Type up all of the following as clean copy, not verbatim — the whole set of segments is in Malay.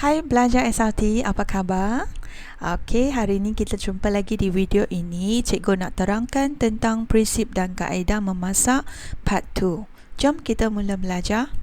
Hai belajar SLT, apa khabar? Okey, hari ini kita jumpa lagi di video ini. Cikgu nak terangkan tentang prinsip dan kaedah memasak part 2. Jom kita mula belajar.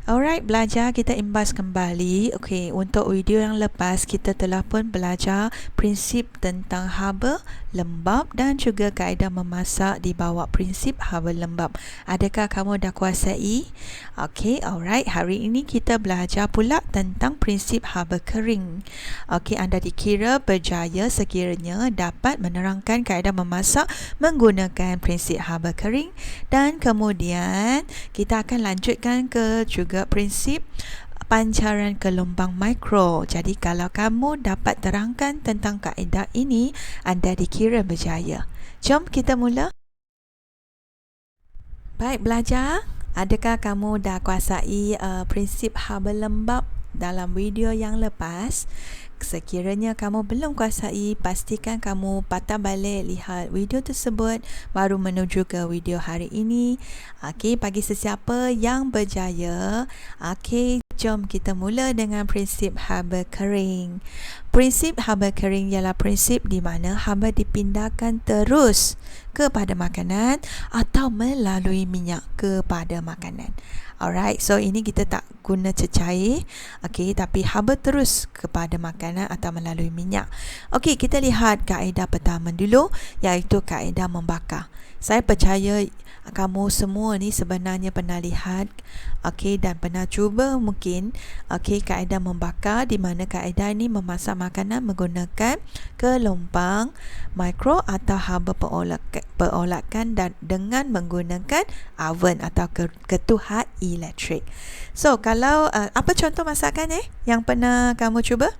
Alright, belajar kita imbas kembali. Okey, untuk video yang lepas kita telah pun belajar prinsip tentang haba lembab dan juga kaedah memasak di bawah prinsip haba lembab. Adakah kamu dah kuasai? Okey, alright. Hari ini kita belajar pula tentang prinsip haba kering. Okey, anda dikira berjaya sekiranya dapat menerangkan kaedah memasak menggunakan prinsip haba kering, dan kemudian kita akan lanjutkan ke juga prinsip pancaran gelombang mikro. Jadi kalau kamu dapat terangkan tentang kaedah ini, anda dikira berjaya. Jom kita mula. Baik belajar, adakah kamu dah kuasai prinsip haba lembab dalam video yang lepas? Sekiranya kamu belum kuasai, pastikan kamu patah balik lihat video tersebut baru menuju ke video hari ini. Okey, bagi sesiapa yang berjaya, okey, jom kita mula dengan prinsip haba kering. Prinsip haba kering ialah prinsip di mana haba dipindahkan terus kepada makanan atau melalui minyak kepada makanan. Alright, so ini kita tak guna cecair, okey, tapi haba terus kepada makanan atau melalui minyak. Okey, kita lihat kaedah pertama dulu, iaitu kaedah membakar. Saya percaya kamu semua ni sebenarnya pernah lihat, okey, dan pernah cuba mungkin, okey, kaedah membakar, di mana kaedah ini memasak makanan menggunakan gelombang mikro atau haba perolakan dan dengan menggunakan oven atau ketuhat elektrik. So, kalau apa contoh masakan yang pernah kamu cuba?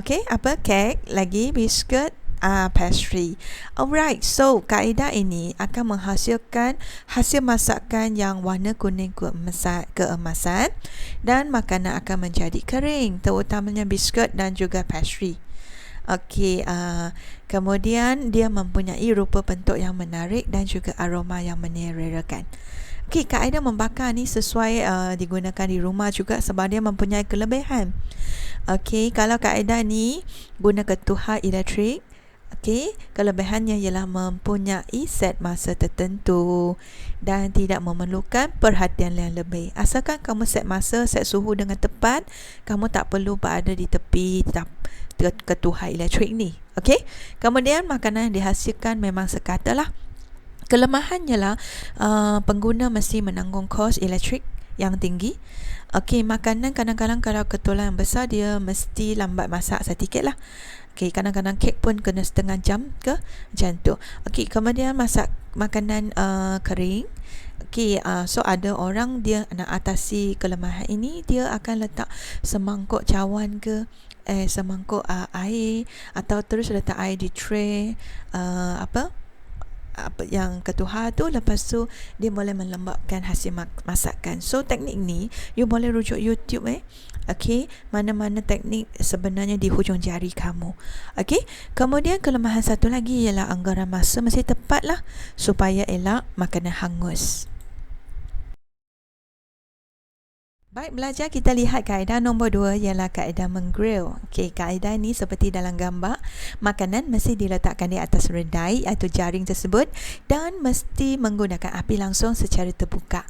Okey, apa? Kek, lagi biskut, pastry. Alright, so kaedah ini akan menghasilkan hasil masakan yang warna kuning keemasan dan makanan akan menjadi kering, terutamanya biskut dan juga pastry. Okey, kemudian dia mempunyai rupa bentuk yang menarik dan juga aroma yang menyererakan. Okey, kaedah membakar ni sesuai digunakan di rumah juga sebab dia mempunyai kelebihan. Okey, kalau kaedah ni guna ketuhat elektrik, okey, kelebihannya ialah mempunyai set masa tertentu dan tidak memerlukan perhatian yang lebih. Asalkan kamu set masa, set suhu dengan tepat, kamu tak perlu berada di tepi ketuhat elektrik ni. Okey, kemudian makanan yang dihasilkan memang sekata lah. Kelemahannya lah pengguna mesti menanggung kos elektrik yang tinggi. Okey, makanan kadang-kadang kalau ketulan yang besar, dia mesti lambat masak sedikit lah. Okey, kadang-kadang kek pun kena setengah jam ke macam tu. Okey, kemudian masak makanan kering. Okey, so ada orang dia nak atasi kelemahan ini, dia akan letak semangkuk cawan ke semangkuk air, atau terus letak air di tray apa yang ketuhat tu, lepas tu dia boleh melembabkan hasil masakan. So teknik ni you boleh rujuk YouTube okey, mana-mana teknik sebenarnya di hujung jari kamu. Okey, kemudian kelemahan satu lagi ialah anggaran masa mesti tepat lah supaya elak makanan hangus. Baik belajar, kita lihat kaedah nombor 2 ialah kaedah menggrill. Okey, kaedah ini seperti dalam gambar, makanan mesti diletakkan di atas redai atau jaring tersebut dan mesti menggunakan api langsung secara terbuka.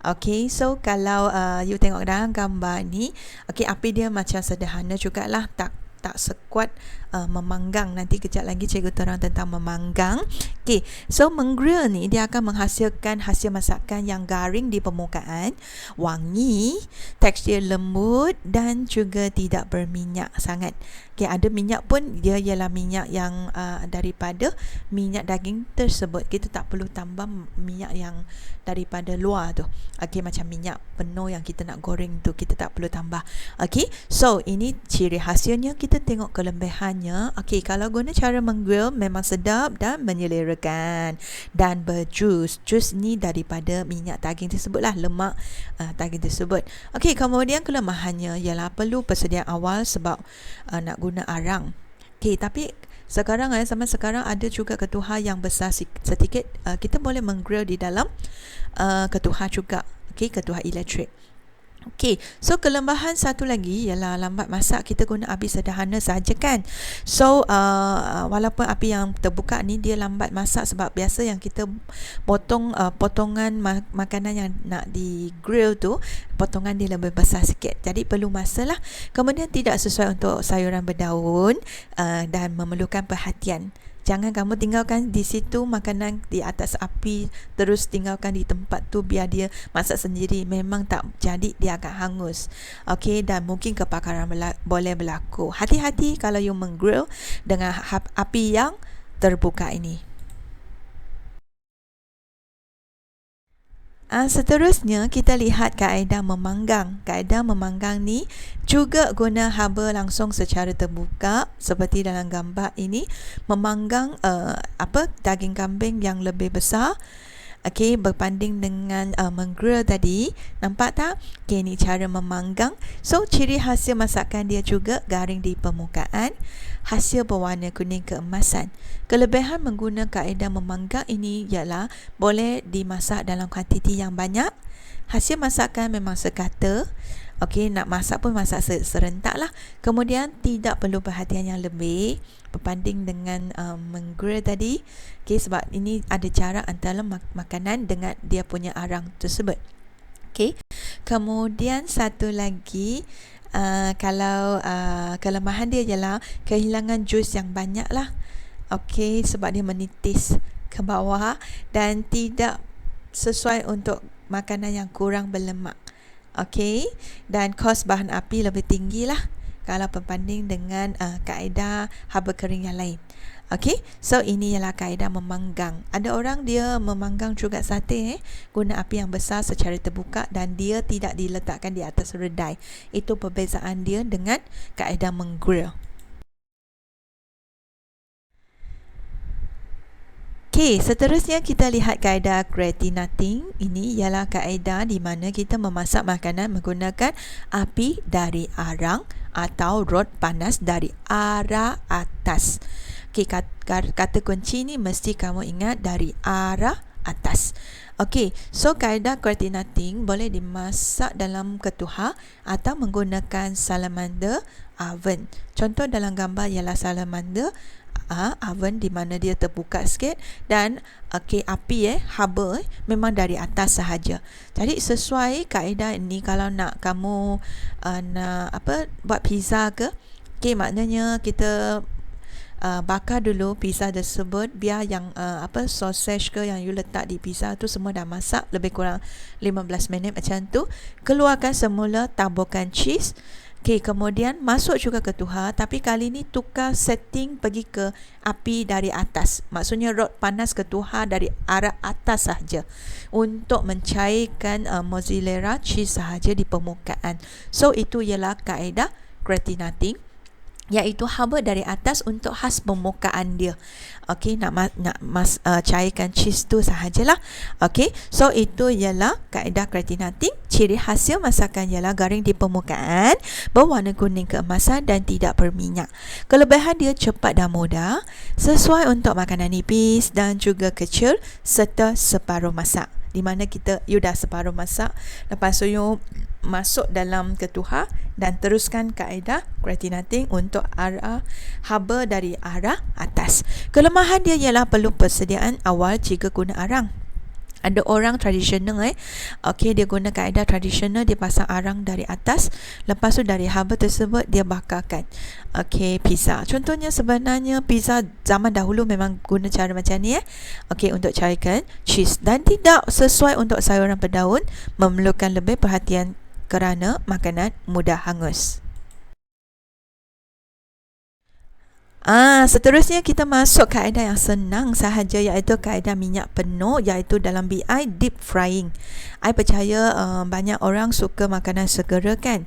Okey, so kalau you tengok dalam gambar ni, okey, api dia macam sederhana jugalah, tak sekuat memanggang. Nanti kejap lagi cikgu terang tentang memanggang. Okey, so menggrill ni dia akan menghasilkan hasil masakan yang garing di permukaan, wangi, tekstur lembut dan juga tidak berminyak sangat. Okey, ada minyak pun dia ialah minyak yang daripada minyak daging tersebut. Kita tak perlu tambah minyak yang daripada luar tu. Okey, macam minyak penuh yang kita nak goreng tu, kita tak perlu tambah. Okey, so ini ciri hasilnya. Kita tengok kelebihannya. Okey, kalau guna cara menggrill memang sedap dan menyelerakan dan berjus. Jus ni daripada minyak daging tersebut lah, lemak daging tersebut. Okey, kemudian kelemahannya ialah perlu persediaan awal sebab nak guna arang. Okey, tapi sekarang zaman sekarang ada juga ketuhat yang besar sedikit. Kita boleh menggrill di dalam ketuhat juga. Okey, ketuhat elektrik. Okey, so kelemahan satu lagi ialah lambat masak. Kita guna api sederhana saja kan. So walaupun api yang terbuka ni dia lambat masak sebab biasa yang kita potong potongan makanan yang nak di grill tu, potongan dia lebih besar sikit. Jadi perlu masa lah. Kemudian tidak sesuai untuk sayuran berdaun dan memerlukan perhatian. Jangan kamu tinggalkan di situ makanan di atas api, terus tinggalkan di tempat tu biar dia masak sendiri. Memang tak jadi, dia akan hangus. Okey, dan mungkin kebakaran boleh berlaku. Hati-hati kalau you menggrill dengan api yang terbuka ini. Seterusnya kita lihat kaedah memanggang. Kaedah memanggang ni juga guna haba langsung secara terbuka seperti dalam gambar ini, memanggang daging kambing yang lebih besar. Okey, berbanding dengan menggrill tadi. Nampak tak? Okey, ni cara memanggang. So ciri hasil masakan dia juga garing di permukaan, hasil berwarna kuning keemasan. Kelebihan menggunakan kaedah memanggang ini ialah boleh dimasak dalam kuantiti yang banyak. Hasil masakan memang sekata. Okey, nak masak pun masak serentak lah. Kemudian tidak perlu perhatian yang lebih berbanding dengan menggrill tadi. Okey, sebab ini ada jarak antara makanan dengan dia punya arang tersebut. Okey, kemudian satu lagi, kalau kelemahan dia ialah kehilangan jus yang banyak lah. Okey, sebab dia menitis ke bawah dan tidak sesuai untuk makanan yang kurang berlemak. Okey, dan kos bahan api lebih tinggi lah kalau berbanding dengan kaedah haba kering yang lain. Okey, so ini ialah kaedah memanggang. Ada orang dia memanggang juga sate guna api yang besar secara terbuka dan dia tidak diletakkan di atas redai. Itu perbezaan dia dengan kaedah menggrill. Okey, seterusnya kita lihat kaedah gratinating. Ini ialah kaedah di mana kita memasak makanan menggunakan api dari arang atau rod panas dari arah atas. Okey, kata kunci ni mesti kamu ingat dari arah atas. Okey, so kaedah gratinating boleh dimasak dalam ketuhar atau menggunakan salamander oven. Contoh dalam gambar ialah salamander oven di mana dia terbuka sikit dan api haba memang dari atas sahaja. Jadi sesuai kaedah ini kalau nak kamu buat pizza ke, maknanya kita bakar dulu pizza tersebut biar yang sausage ke yang you letak di pizza tu semua dah masak lebih kurang 15 minit macam tu. Keluarkan semula, taburkan cheese. Okey, kemudian masuk juga ketuhar, tapi kali ni tukar setting pergi ke api dari atas. Maksudnya rod panas ketuhar dari arah atas sahaja untuk mencairkan mozzarella cheese sahaja di permukaan. So itu ialah kaedah gratinating, iaitu haba dari atas untuk khas permukaan dia. Okey, nak cairkan cheese tu sahajalah. Okey, so itu ialah kaedah gratinating. Ciri hasil masakan ialah garing di permukaan, berwarna kuning keemasan dan tidak berminyak. Kelebihan dia cepat dan mudah, sesuai untuk makanan nipis dan juga kecil serta separuh masak. Di mana you dah separuh masak, lepas tu you masuk dalam ketuhar dan teruskan kaedah gratinating untuk arah haba dari arah atas. Kelemahan dia ialah perlu persediaan awal jika guna arang. Ada orang tradisional okey, dia guna kaedah tradisional, dia pasang arang dari atas, lepas tu dari haba tersebut dia bakarkan pizza. Contohnya sebenarnya pizza zaman dahulu memang guna cara macam ni okey, untuk cairkan cheese dan tidak sesuai untuk sayuran berdaun, memerlukan lebih perhatian kerana makanan mudah hangus. Seterusnya kita masuk kaedah yang senang sahaja, iaitu kaedah minyak penuh, iaitu dalam BI deep frying. I percaya banyak orang suka makanan segera kan.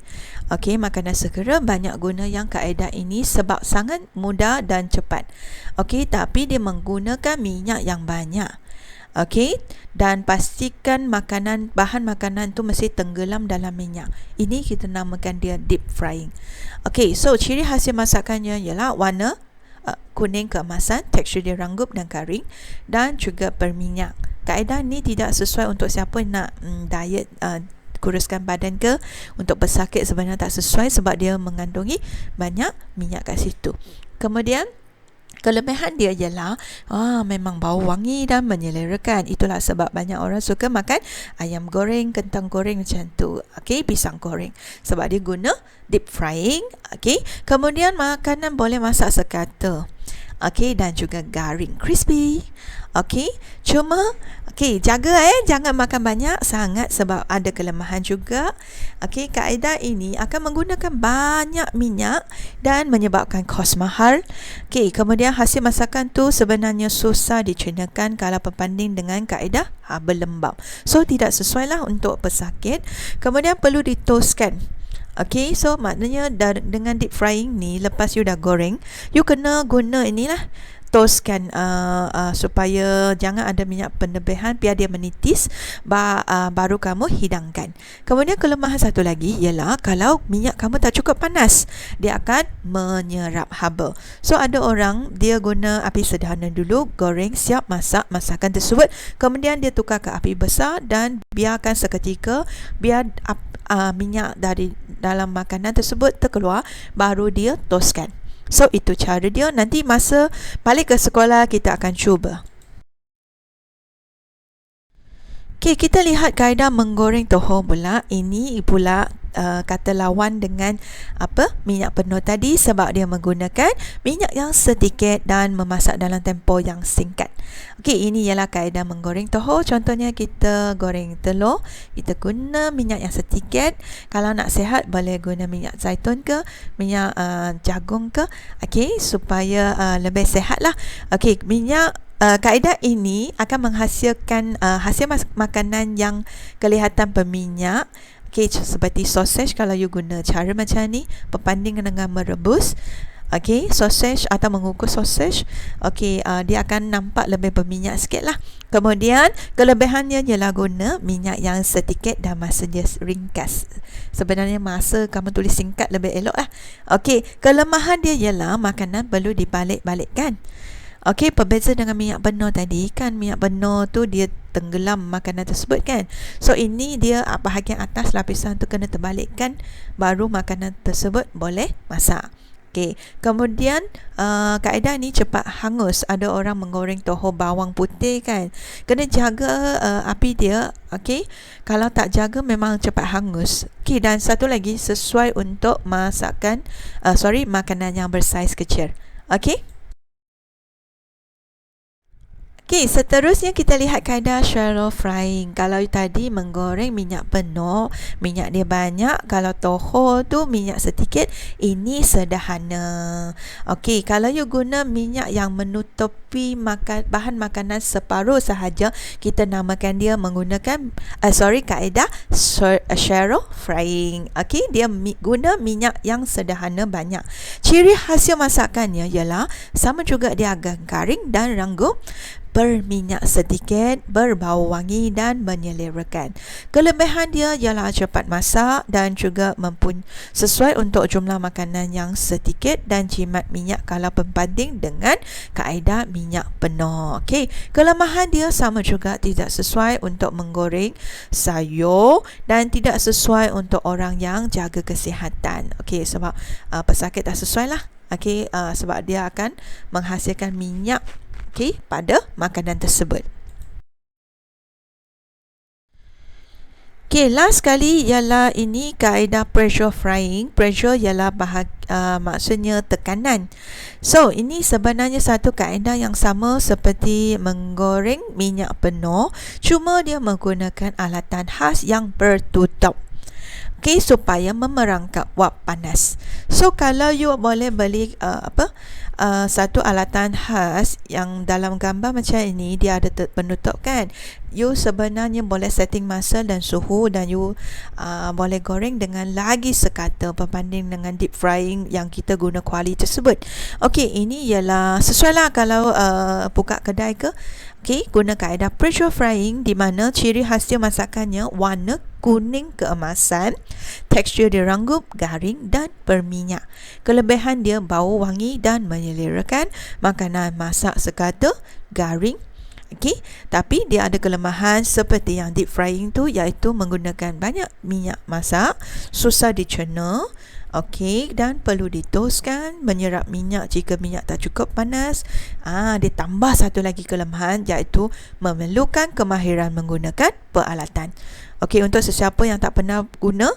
Okey, makanan segera banyak guna yang kaedah ini sebab sangat mudah dan cepat. Okey, tapi dia menggunakan minyak yang banyak. Okey, dan pastikan bahan makanan tu mesti tenggelam dalam minyak. Ini kita namakan dia deep frying. Okey, so ciri hasil masakannya ialah warna kuning keemasan, tekstur dia ranggup dan garing dan juga berminyak. Kaedah ni tidak sesuai untuk siapa nak diet kuruskan badan ke, untuk pesakit sebenarnya tak sesuai sebab dia mengandungi banyak minyak kat situ. Kemudian kelebihan dia ialah memang bau wangi dan menyelerakan. Itulah sebab banyak orang suka makan ayam goreng, kentang goreng macam tu. Okey, pisang goreng. Sebab dia guna deep frying. Okey, kemudian makanan boleh masak sekata. Okey, dan juga garing, crispy. Okey, cuma jaga jangan makan banyak sangat sebab ada kelemahan juga. Okey, kaedah ini akan menggunakan banyak minyak dan menyebabkan kos mahal. Okey, kemudian hasil masakan tu sebenarnya susah dicernakan kalau berbanding dengan kaedah berlembab. So tidak sesuai lah untuk pesakit. Kemudian perlu ditoskan. Okey, so maknanya dengan deep frying ni, lepas you dah goreng, you kena guna inilah, toastkan supaya jangan ada minyak berlebihan, biar dia menitis, baru kamu hidangkan. Kemudian kelemahan satu lagi ialah kalau minyak kamu tak cukup panas, dia akan menyerap haba. So ada orang dia guna api sederhana dulu, goreng, siap masak masakan tersebut, kemudian dia tukar ke api besar dan biarkan seketika, biar minyak dari dalam makanan tersebut terkeluar, baru dia toastkan. So itu cara dia. Nanti masa balik ke sekolah kita akan cuba. Okey, kita lihat kaedah menggoreng tohor pula. Ini pula kata lawan dengan minyak penuh tadi, sebab dia menggunakan minyak yang sedikit dan memasak dalam tempoh yang singkat. Okey, ini ialah kaedah menggoreng tohor. Contohnya kita goreng telur, kita guna minyak yang sedikit. Kalau nak sihat boleh guna minyak zaitun ke, minyak jagung ke. Okey, supaya lebih sihat lah. Okey, minyak kaedah ini akan menghasilkan hasil makanan yang kelihatan berminyak. Okey, seperti sausage kalau you guna cara macam ni, berbanding dengan merebus. Okey, sausage atau mengukus sausage, okey, dia akan nampak lebih berminyak sikit lah. Kemudian kelebihannya ialah guna minyak yang sedikit dan masa dia ringkas. Sebenarnya masa kamu tulis singkat lebih elok lah. Okey, kelemahan dia ialah makanan perlu dibalik-balikkan. Okey, berbeza dengan minyak benar tadi, kan minyak benar tu dia tenggelam makanan tersebut kan. So ini dia bahagian atas lapisan tu kena terbalikkan, baru makanan tersebut boleh masak. Okey, kemudian kaedah ni cepat hangus. Ada orang menggoreng tohor bawang putih kan, kena jaga api dia. Okey, kalau tak jaga memang cepat hangus. Okey, dan satu lagi, sesuai untuk masakan makanan yang bersaiz kecil. Okey. Okey, seterusnya kita lihat kaedah shallow frying. Kalau tadi menggoreng minyak penuh, minyak dia banyak. Kalau tohor tu minyak sedikit, ini sederhana. Okey, kalau you guna minyak yang menutupi bahan makanan separuh sahaja, kita namakan dia menggunakan kaedah shallow frying. Okey, dia guna minyak yang sederhana banyak. Ciri hasil masakannya ialah sama juga, dia agak garing dan ranggup, berminyak sedikit, berbau wangi dan menyelerakan. Kelebihan dia ialah cepat masak dan juga sesuai untuk jumlah makanan yang sedikit dan jimat minyak kalau berbanding dengan kaedah minyak penuh. Okey, kelemahan dia sama juga, tidak sesuai untuk menggoreng sayur dan tidak sesuai untuk orang yang jaga kesihatan. Okey, sebab pesakit tak sesuai lah. Okey, sebab dia akan menghasilkan minyak pada makanan tersebut. Okey, last sekali ialah ini kaedah pressure frying. Pressure ialah maksudnya tekanan. So, ini sebenarnya satu kaedah yang sama seperti menggoreng minyak penuh, cuma dia menggunakan alatan khas yang bertutup. Okey, supaya memerangkap wap panas. So, kalau you boleh beli satu alatan khas yang dalam gambar macam ini, dia ada penutup kan. You sebenarnya boleh setting masa dan suhu, dan you boleh goreng dengan lagi sekata berbanding dengan deep frying yang kita guna kuali tersebut. Okey, ini ialah sesuai lah kalau buka kedai ke. Okey, guna kaedah pressure frying di mana ciri hasil masakannya warna kuning keemasan, tekstur dia ranggup, garing dan berminyak. Kelebihan dia bau wangi dan menyelerakan, makanan masak sekata, garing, Okey, tapi dia ada kelemahan seperti yang deep frying tu, iaitu menggunakan banyak minyak masak, susah dicerna. Okey, dan perlu ditoskan, menyerap minyak jika minyak tak cukup panas. Dia tambah satu lagi kelemahan, iaitu memerlukan kemahiran menggunakan peralatan. Okey, untuk sesiapa yang tak pernah guna,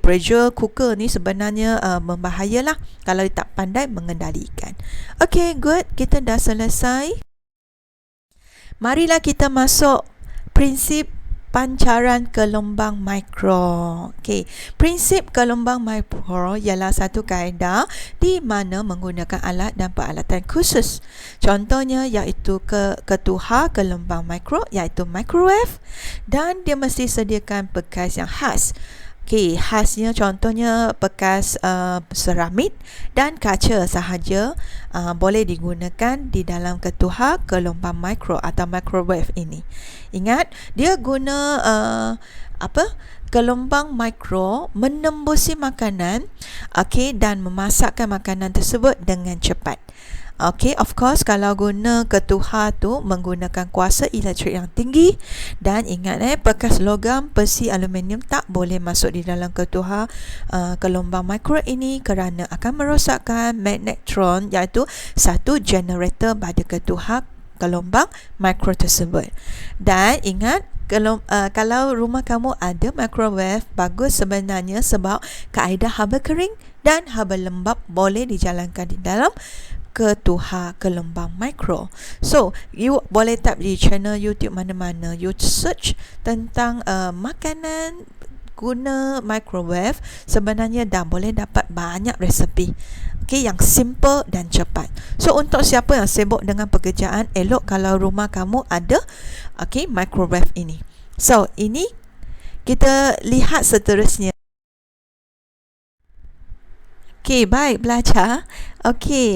pressure cooker ni sebenarnya membahayalah kalau tak pandai mengendalikan. Okey, good. Kita dah selesai. Marilah kita masuk prinsip pancaran gelombang mikro. Okey, prinsip gelombang mikro ialah satu kaedah di mana menggunakan alat dan peralatan khusus. Contohnya iaitu ketuhar gelombang mikro, iaitu microwave, dan dia mesti sediakan bekas yang khas. Okey, khasnya contohnya bekas seramik dan kaca sahaja boleh digunakan di dalam ketuhar gelombang mikro atau microwave ini. Ingat, dia guna gelombang mikro menembusi makanan, dan memasakkan makanan tersebut dengan cepat. Of course, kalau guna ketuhar tu menggunakan kuasa elektrik yang tinggi, dan ingat bekas logam, besi, aluminium tak boleh masuk di dalam ketuhar gelombang mikro ini kerana akan merosakkan magnetron, iaitu satu generator pada ketuhar gelombang mikro tersebut. Dan ingat, kalau rumah kamu ada microwave, bagus sebenarnya, sebab kaedah haba kering dan haba lembap boleh dijalankan di dalam ketuhar gelombang mikro. So, you boleh tap di channel YouTube mana-mana, you search tentang makanan guna microwave, sebenarnya dah boleh dapat banyak resepi. Yang simple dan cepat. So, untuk siapa yang sibuk dengan pekerjaan, elok kalau rumah kamu ada microwave ini. So, ini kita lihat seterusnya. Baik belajar.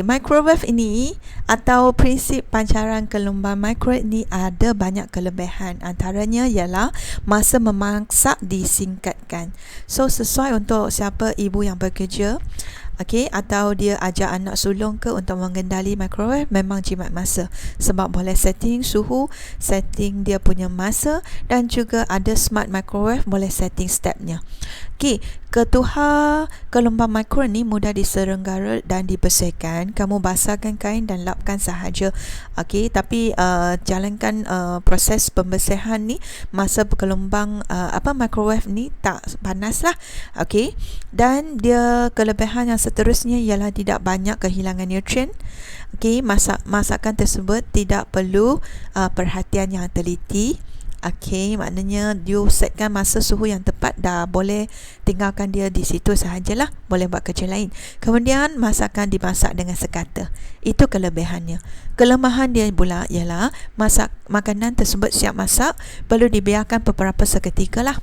Microwave ini atau prinsip pancaran gelombang mikro ini ada banyak kelebihan. Antaranya ialah masa memasak disingkatkan. So, sesuai untuk siapa ibu yang bekerja, atau dia ajak anak sulung ke untuk mengendali microwave, memang jimat masa, sebab boleh setting suhu, setting dia punya masa, dan juga ada smart microwave boleh setting stepnya. Ketuhar gelombang mikro ni mudah diselenggara dan dibersihkan. Kamu basahkan kain dan lapkan sahaja. Tapi jalankan proses pembersihan ni masa gelombang microwave ni tak panas lah. Dan dia kelebihan yang seterusnya ialah tidak banyak kehilangan nutrien. Masakan tersebut tidak perlu perhatian yang teliti. Maknanya you setkan masa suhu yang tepat, dah boleh tinggalkan dia di situ sahajalah, boleh buat kerja lain. Kemudian masakan dimasak dengan sekata. Itu kelebihannya. Kelemahan dia pula ialah makanan tersebut siap masak perlu dibiarkan beberapa seketika lah.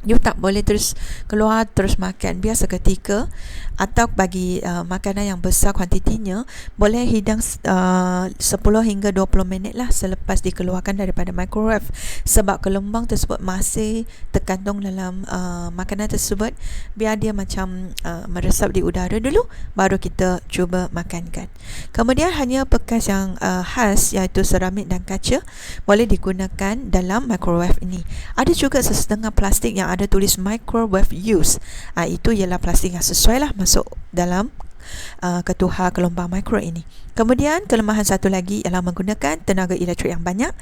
You tak boleh terus keluar terus makan, biar seketika. Atau bagi makanan yang besar kuantitinya, boleh hidang 10 hingga 20 minit lah selepas dikeluarkan daripada microwave, sebab gelombang tersebut masih terkandung dalam makanan tersebut. Biar dia macam meresap di udara dulu, baru kita cuba makankan. Kemudian hanya bekas yang khas, iaitu seramik dan kaca, boleh digunakan dalam microwave ini. Ada juga sesetengah plastik yang ada tulis microwave use. Itu ialah plastik yang sesuai lah masuk dalam ketuhar gelombang mikro ini. Kemudian kelemahan satu lagi ialah menggunakan tenaga elektrik yang banyak.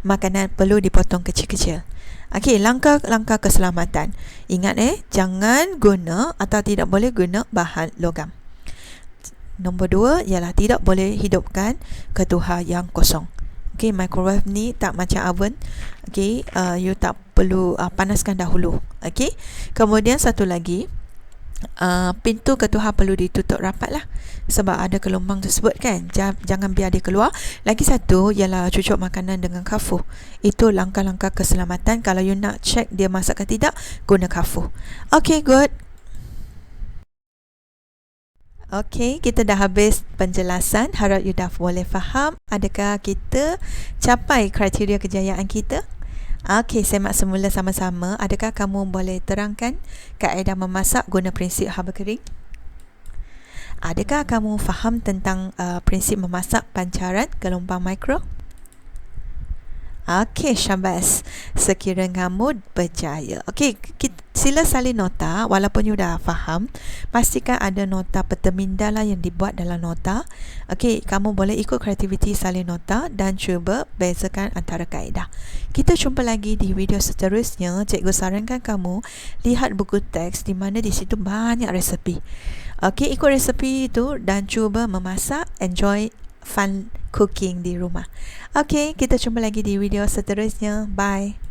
Makanan perlu dipotong kecil-kecil. Langkah-langkah keselamatan. Ingat jangan guna atau tidak boleh guna bahan logam. Nombor 2 ialah tidak boleh hidupkan ketuhar yang kosong. Microwave ni tak macam oven. You tak perlu panaskan dahulu. Kemudian satu lagi, pintu ketuhar perlu ditutup rapat lah, sebab ada gelombang tersebut kan. Jangan biar dia keluar. Lagi satu ialah cucuk makanan dengan kafu. Itu langkah-langkah keselamatan. Kalau you nak check dia masak ke tidak, guna kafu. Good. Kita dah habis penjelasan. Harap you dah boleh faham. Adakah kita capai kriteria kejayaan kita? Semak semula sama-sama. Adakah kamu boleh terangkan kaedah memasak guna prinsip haba kering? Adakah kamu faham tentang prinsip memasak pancaran gelombang mikro? Okey, syabas. Sekiranya kamu percaya. Okey, sila salin nota. Walaupun you dah faham, pastikan ada nota peterminda lah yang dibuat dalam nota. Okey, kamu boleh ikut kreativiti salin nota dan cuba bezakan antara kaedah. Kita jumpa lagi di video seterusnya. Cikgu sarankan kamu lihat buku teks di mana di situ banyak resepi. Okey, ikut resepi itu dan cuba memasak. Enjoy fun cooking di rumah. Okey, kita jumpa lagi di video seterusnya. Bye.